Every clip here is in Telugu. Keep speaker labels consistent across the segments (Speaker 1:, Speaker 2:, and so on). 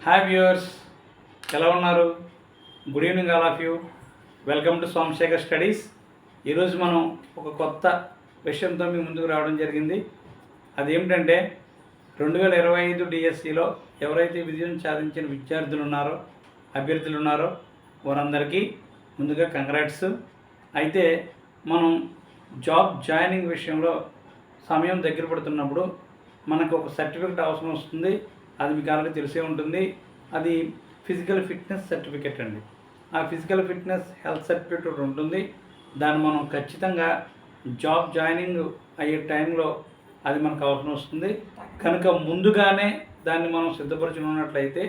Speaker 1: హాయ్ వ్యూవర్స్, ఎలా ఉన్నారు? Good evening all of you. Welcome to Somashekar Studies. ఈరోజు మనం ఒక కొత్త విషయంతో మీ ముందుకు రావడం జరిగింది. అదేమిటంటే 2025 డిఎస్సిలో ఎవరైతే విజయం సాధించిన విద్యార్థులు ఉన్నారో, అభ్యర్థులు ఉన్నారో వారందరికీ ముందుగా కంగ్రాట్స్. అయితే మనం జాబ్ జాయినింగ్ విషయంలో సమయం దగ్గర పడుతున్నప్పుడు మనకు ఒక సర్టిఫికెట్ అవసరం వస్తుంది. అది మీకు ఆల్రెడీ తెలిసే ఉంటుంది. అది ఫిజికల్ ఫిట్నెస్ సర్టిఫికెట్ అండి. ఆ ఫిజికల్ ఫిట్నెస్ హెల్త్ సర్టిఫికెట్ ఒకటి ఉంటుంది. దాన్ని మనం ఖచ్చితంగా జాబ్ జాయినింగ్ అయ్యే టైంలో అది మనకు అవసరం వస్తుంది. కనుక ముందుగానే దాన్ని మనం సిద్ధపరచుకున్నట్లయితే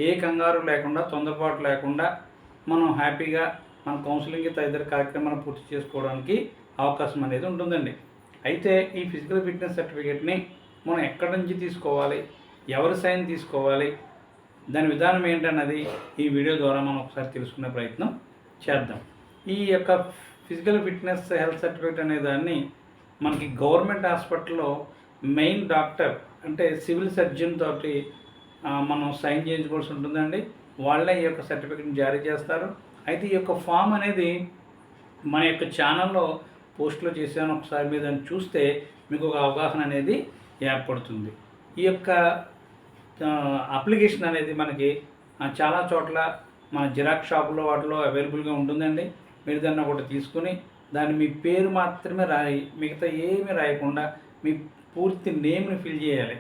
Speaker 1: ఏ కంగారు లేకుండా, తొందరపాటు లేకుండా మనం హ్యాపీగా మన కౌన్సిలింగ్ తదితర కార్యక్రమాలను పూర్తి చేసుకోవడానికి అవకాశం అనేది ఉంటుందండి. అయితే ఈ ఫిజికల్ ఫిట్నెస్ సర్టిఫికేట్ని మనం ఎక్కడి నుంచి తీసుకోవాలి, ఎవరి సైన్ తీసుకోవాలి, దాని విధానం ఏంటన్నది ఈ వీడియో ద్వారా మనం ఒకసారి తెలుసుకునే ప్రయత్నం చేద్దాం. ఈ యొక్క ఫిజికల్ ఫిట్నెస్ హెల్త్ సర్టిఫికేట్ అనే దాన్ని మనకి గవర్నమెంట్ హాస్పిటల్లో మెయిన్ డాక్టర్ అంటే సివిల్ సర్జన్ తోటి మనం సైన్ చేయించుకోవాల్సి ఉంటుందండి. వాళ్ళే ఈ యొక్క సర్టిఫికేట్ని జారీ చేస్తారు. అయితే ఈ యొక్క ఫామ్ అనేది మన యొక్క ఛానల్లో పోస్ట్లో చేశాను. ఒకసారి మీరు దాన్ని చూస్తే మీకు ఒక అవగాహన అనేది ఏర్పడుతుంది. ఈ యొక్క అప్లికేషన్ అనేది మనకి చాలా చోట్ల మన జిరాక్స్ షాపులో వాటిలో అవైలబుల్గా ఉంటుందండి. మీరు దాన్ని ఒకటి తీసుకుని దాన్ని మీ పేరు మాత్రమే రాయి, మిగతా ఏమీ రాయకుండా మీ పూర్తి నేమ్ని ఫిల్ చేయాలి.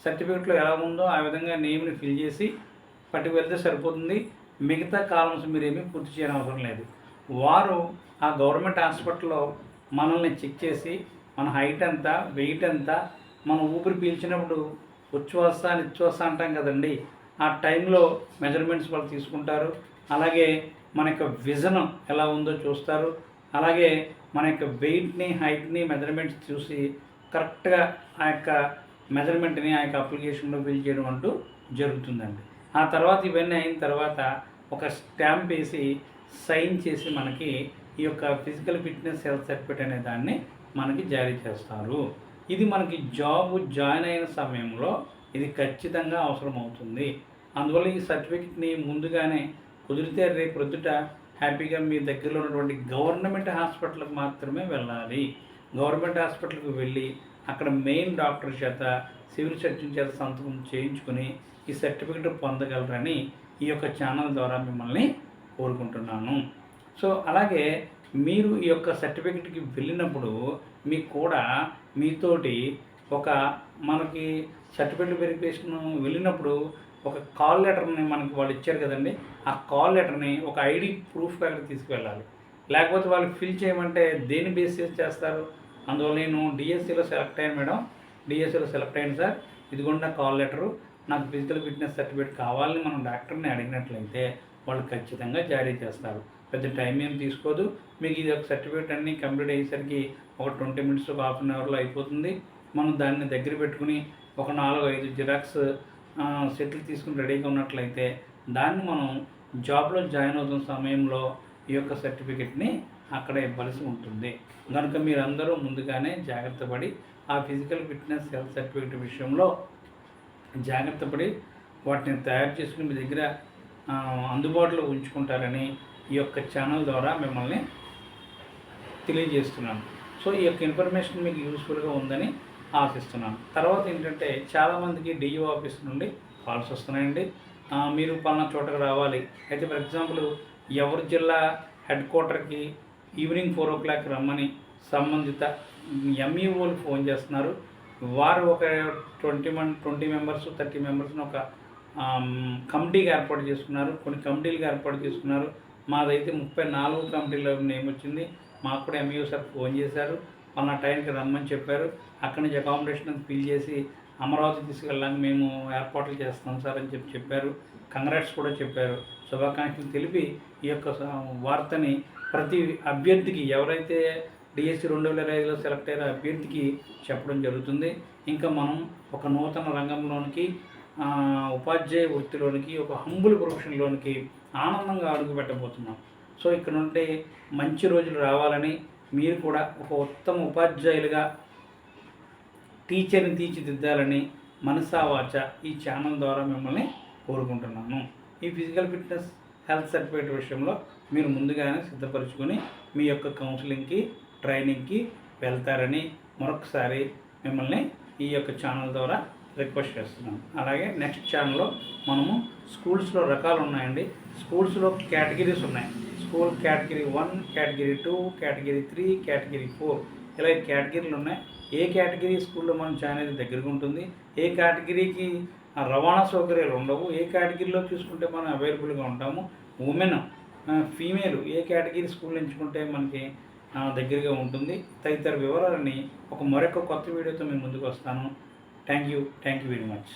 Speaker 1: సర్టిఫికేట్లో ఎలా ఉందో ఆ విధంగా నేమ్ని ఫిల్ చేసి పట్టుకు వెళ్తే సరిపోతుంది. మిగతా కాలమ్స్ మీరేమీ పూర్తి చేయని అవసరం లేదు. వారు ఆ గవర్నమెంట్ హాస్పిటల్లో మనల్ని చెక్ చేసి మన హైట్ ఎంత, వెయిట్ ఎంత, మనం ఊపిరి పీల్చినప్పుడు ఉచ్ఛ్వాస నిశ్వాస అంటాం కదండి, ఆ టైంలో మెజర్మెంట్స్ వాళ్ళు తీసుకుంటారు. అలాగే మన యొక్క విజన్ ఎలా ఉందో చూస్తారు. అలాగే మన యొక్క వెయిట్ని, హైట్ని మెజర్మెంట్స్ చూసి కరెక్ట్గా ఆ యొక్క మెజర్మెంట్ని ఆ యొక్క అప్లికేషన్లో ఫిల్ చేయడం అంటూ జరుగుతుందండి. ఆ తర్వాత ఇవన్నీ అయిన తర్వాత ఒక స్టాంప్ వేసి సైన్ చేసి మనకి ఈ యొక్క ఫిజికల్ ఫిట్నెస్ హెల్త్ సర్టిఫికేట్ అనే దాన్ని మనకి జారీ చేస్తారు. ఇది మనకి జాబ్ జాయిన్ అయిన సమయంలో ఇది ఖచ్చితంగా అవసరం అవుతుంది. అందువల్ల ఈ సర్టిఫికెట్ని ముందుగానే కుదిరితే రేపు ప్రొద్దుట హ్యాపీగా మీ దగ్గరలో ఉన్నటువంటి గవర్నమెంట్ హాస్పిటల్కి మాత్రమే వెళ్ళాలి. గవర్నమెంట్ హాస్పిటల్కి వెళ్ళి అక్కడ మెయిన్ డాక్టర్ చేత, సివిల్ సర్జన్ చేత సంతకం చేయించుకొని ఈ సర్టిఫికెట్ పొందగలరని ఈ యొక్క ఛానల్ ద్వారా మిమ్మల్ని కోరుకుంటున్నాను. సో అలాగే మీరు ఈ యొక్క సర్టిఫికెట్కి వెళ్ళినప్పుడు మీకు కూడా మీతోటి ఒక మనకి సర్టిఫికెట్ వెరిఫికేషన్ వెళ్ళినప్పుడు ఒక కాల్ లెటర్ని మనకి వాళ్ళు ఇచ్చారు కదండి, ఆ కాల్ లెటర్ని ఒక ఐడి ప్రూఫ్గా అక్కడ తీసుకువెళ్ళాలి. లేకపోతే వాళ్ళు ఫిల్ చేయమంటే దేని బేసిస్ చేస్తారు? అందువల్ల నేను డిఎస్సిలో సెలెక్ట్ అయ్యాను మేడం, డిఎస్సిలో సెలెక్ట్ అయ్యాను సార్, ఇదిగోండి కాల్ లెటరు, నాకు ఫిజికల్ ఫిట్నెస్ సర్టిఫికేట్ కావాలని మనం డాక్టర్ని అడిగినట్లయితే వాళ్ళు ఖచ్చితంగా జారీ చేస్తారు. పెద్ద టైం ఏం తీసుకోదు. మీకు ఇది ఒక సర్టిఫికేట్ అన్నీ కంప్లీట్ అయ్యేసరికి ఒక 20 మినిట్స్, ఒక హాఫ్ అన్ అవర్లో అయిపోతుంది. మనం దాన్ని దగ్గర పెట్టుకుని ఒక 4-5 జిరాక్స్ సెట్లు తీసుకుని రెడీగా ఉన్నట్లయితే దాన్ని మనం జాబ్లో జాయిన్ అవుతున్న సమయంలో ఈ యొక్క సర్టిఫికెట్ని అక్కడ ఇవ్వాల్సి ఉంటుంది. కనుక మీరందరూ ముందుగానే జాగ్రత్త పడి ఆ ఫిజికల్ ఫిట్నెస్ హెల్త్ సర్టిఫికేట్ విషయంలో జాగ్రత్త పడి వాటిని తయారు చేసుకుని మీ దగ్గర అందుబాటులో ఉంచుకుంటారని ఈ యొక్క ఛానల్ ద్వారా మిమ్మల్ని తెలియజేస్తున్నాను. సో ఈ యొక్క ఇన్ఫర్మేషన్ మీకు యూస్ఫుల్గా ఉందని ఆశిస్తున్నాను. తర్వాత ఏంటంటే చాలామందికి డిఓ ఆఫీస్ నుండి కాల్స్ వస్తున్నాయండి. మీరు పలానా చోటకు రావాలి. అయితే ఫర్ ఎగ్జాంపుల్ ఎవరి జిల్లా హెడ్ క్వార్టర్కి ఈవినింగ్ 4 o'clock రమ్మని సంబంధిత ఎంఈఓలు ఫోన్ చేస్తున్నారు. వారు ఒక 20 మెంబర్స్ 30 మెంబర్స్ని ఒక కమిటీగా ఏర్పాటు చేసుకున్నారు. కొన్ని కమిటీలుగా ఏర్పాటు చేసుకున్నారు. మాదైతే 34 కమిటీలో నేమ్ వచ్చింది. మాకు కూడా ఎంఈఓ సార్ ఫోన్ చేశారు, మన టైంకి రమ్మని చెప్పారు. అక్కడి నుంచి అకామిడేషన్ ఫిల్ చేసి అమరావతి తీసుకెళ్ళడానికి మేము ఏర్పాట్లు చేస్తాం సార్ అని చెప్పారు. కంగ్రాట్స్ కూడా చెప్పారు. శుభాకాంక్షలు తెలిపి ఈ యొక్క వార్తని ప్రతి అభ్యర్థికి, ఎవరైతే డిఎస్సి 2025లో సెలెక్ట్ అయిన అభ్యర్థికి చెప్పడం జరుగుతుంది. ఇంకా మనం ఒక నూతన రంగంలోనికి, ఉపాధ్యాయ వృత్తిలోనికి, ఒక హంబుల్ ప్రొఫెషన్లోనికి ఆనందంగా అడుగు పెట్టబోతున్నాం. సో ఇక్కడ నుండి మంచి రోజులు రావాలని, మీరు కూడా ఒక ఉత్తమ ఉపాధ్యాయులుగా టీచర్ని తీర్చిదిద్దాలని మనసా వాచ ఈ ఛానల్ ద్వారా మిమ్మల్ని కోరుకుంటున్నాను. ఈ ఫిజికల్ ఫిట్నెస్ హెల్త్ సర్టిఫికేట్ విషయంలో మీరు ముందుగానే సిద్ధపరచుకొని మీ యొక్క కౌన్సిలింగ్కి ట్రైనింగ్కి వెళ్తారని మరొకసారి మిమ్మల్ని ఈ యొక్క ఛానల్ ద్వారా రిక్వెస్ట్ చేస్తున్నాను. అలాగే నెక్స్ట్ ఛానల్లో మనము స్కూల్స్లో రకాలు ఉన్నాయండి. స్కూల్స్లో కేటగిరీస్ ఉన్నాయి. School category 1, category 2, category 3, category 4 ఇలా కేటగిరీలు ఉన్నాయి. ఏ కేటగిరీ స్కూల్లో మనం జాయిన్ అయితే దగ్గరగా ఉంటుంది, ఏ కేటగిరీకి రవాణా సౌకర్యాలు ఉండవు, ఏ కేటగిరీలో చూసుకుంటే మనం అవైలబుల్గా ఉంటాము, ఉమెన్ ఫీమేల్ ఏ కేటగిరీ స్కూల్ ఎంచుకుంటే మనకి దగ్గరగా ఉంటుంది, తదితర వివరాలని మరొక కొత్త వీడియోతో మేము ముందుకు వస్తాను. Thank you very much.